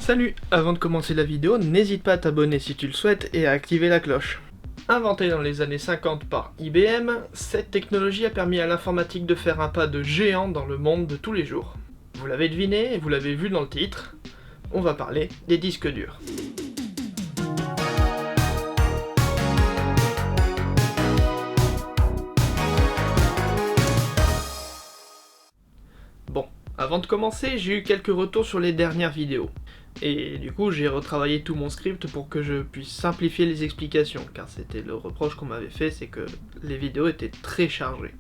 Salut! Avant de commencer la vidéo, n'hésite pas à t'abonner si tu le souhaites et à activer la cloche. Inventée dans les années 50 par IBM, cette technologie a permis à l'informatique de faire un pas de géant dans le monde de tous les jours. Vous l'avez deviné et vous l'avez vu dans le titre, on va parler des disques durs. Bon, avant de commencer, j'ai eu quelques retours sur les dernières vidéos. Et du coup, j'ai retravaillé tout mon script pour que je puisse simplifier les explications, car c'était le reproche qu'on m'avait fait, c'est que les vidéos étaient très chargées.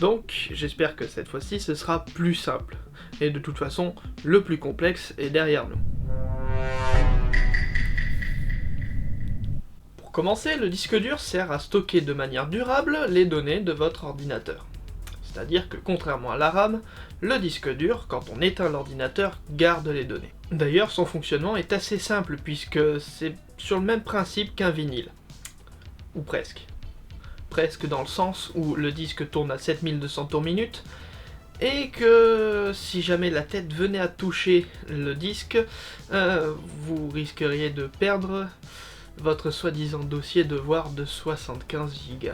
Donc, j'espère que cette fois-ci, ce sera plus simple. Et de toute façon, le plus complexe est derrière nous. Pour commencer, le disque dur sert à stocker de manière durable les données de votre ordinateur. C'est-à-dire que contrairement à la RAM, le disque dur, quand on éteint l'ordinateur, garde les données. D'ailleurs, son fonctionnement est assez simple puisque c'est sur le même principe qu'un vinyle. Ou presque. Presque dans le sens où le disque tourne à 7200 tours minute, et que si jamais la tête venait à toucher le disque, vous risqueriez de perdre votre soi-disant dossier devoir de 75 Go.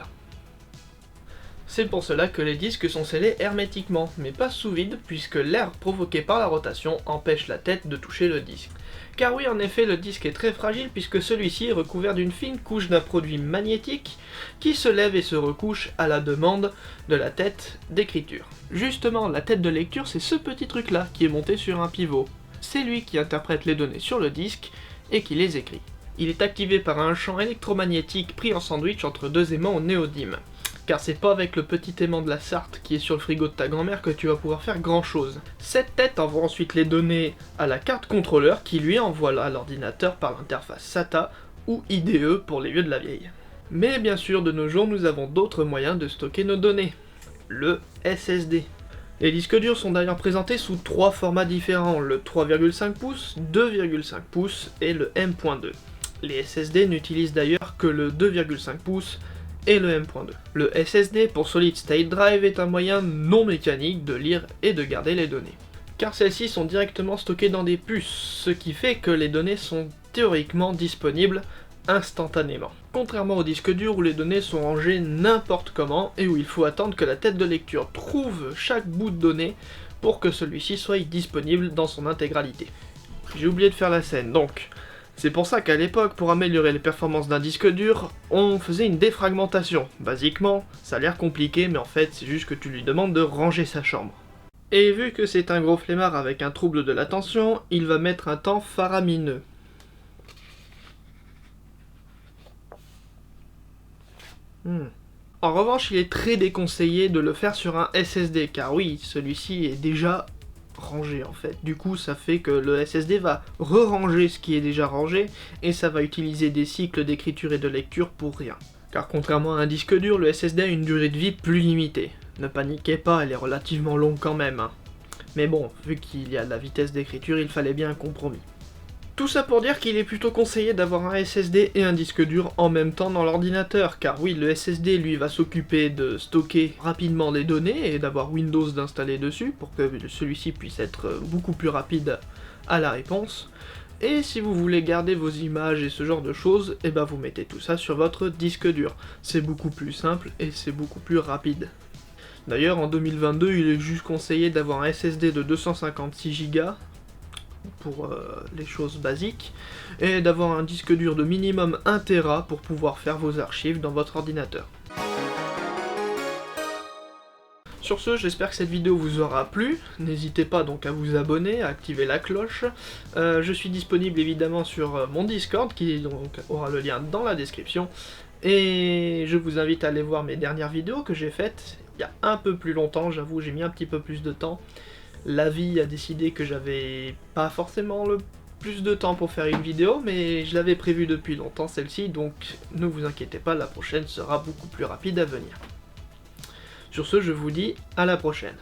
C'est pour cela que les disques sont scellés hermétiquement, mais pas sous vide, puisque l'air provoqué par la rotation empêche la tête de toucher le disque. Car oui, en effet, le disque est très fragile puisque celui-ci est recouvert d'une fine couche d'un produit magnétique qui se lève et se recouche à la demande de la tête d'écriture. Justement, la tête de lecture, c'est ce petit truc-là qui est monté sur un pivot. C'est lui qui interprète les données sur le disque et qui les écrit. Il est activé par un champ électromagnétique pris en sandwich entre deux aimants au néodyme. Car c'est pas avec le petit aimant de la Sarthe qui est sur le frigo de ta grand-mère que tu vas pouvoir faire grand chose. Cette tête envoie ensuite les données à la carte contrôleur qui lui envoie à l'ordinateur par l'interface SATA ou IDE pour les vieux de la vieille. Mais bien sûr, de nos jours, nous avons d'autres moyens de stocker nos données. Le SSD. Les disques durs sont d'ailleurs présentés sous 3 formats différents, le 3,5 pouces, 2,5 pouces et le M.2. Les SSD n'utilisent d'ailleurs que le 2,5 pouces et le M.2. Le SSD pour Solid State Drive est un moyen non mécanique de lire et de garder les données. Car celles-ci sont directement stockées dans des puces, ce qui fait que les données sont théoriquement disponibles instantanément. Contrairement au disque dur où les données sont rangées n'importe comment et où il faut attendre que la tête de lecture trouve chaque bout de données pour que celui-ci soit disponible dans son intégralité. J'ai oublié de faire la scène, donc c'est pour ça qu'à l'époque, pour améliorer les performances d'un disque dur, on faisait une défragmentation. Basiquement, ça a l'air compliqué, mais en fait, c'est juste que tu lui demandes de ranger sa chambre. Et vu que c'est un gros flemmard avec un trouble de l'attention, il va mettre un temps faramineux. En revanche, il est très déconseillé de le faire sur un SSD, car oui, celui-ci est déjà rangé en fait. Du coup, ça fait que le SSD va re-ranger ce qui est déjà rangé, et ça va utiliser des cycles d'écriture et de lecture pour rien. Car contrairement à un disque dur, le SSD a une durée de vie plus limitée. Ne paniquez pas, elle est relativement longue quand même, hein. Mais bon, vu qu'il y a de la vitesse d'écriture, il fallait bien un compromis. Tout ça pour dire qu'il est plutôt conseillé d'avoir un SSD et un disque dur en même temps dans l'ordinateur, car oui, le SSD lui va s'occuper de stocker rapidement les données et d'avoir Windows d'installer dessus pour que celui-ci puisse être beaucoup plus rapide à la réponse. Et si vous voulez garder vos images et ce genre de choses, et ben vous mettez tout ça sur votre disque dur. C'est beaucoup plus simple et c'est beaucoup plus rapide. D'ailleurs, en 2022, il est juste conseillé d'avoir un SSD de 256 Go, pour les choses basiques, et d'avoir un disque dur de minimum 1 Tera pour pouvoir faire vos archives dans votre ordinateur. Sur ce, j'espère que cette vidéo vous aura plu, n'hésitez pas donc à vous abonner, à activer la cloche. Je suis disponible évidemment sur mon Discord, qui donc aura le lien dans la description, et je vous invite à aller voir mes dernières vidéos que j'ai faites il y a un peu plus longtemps, j'avoue j'ai mis un petit peu plus de temps. La vie a décidé que j'avais pas forcément le plus de temps pour faire une vidéo, mais je l'avais prévue depuis longtemps celle-ci, donc ne vous inquiétez pas, la prochaine sera beaucoup plus rapide à venir. Sur ce, je vous dis à la prochaine.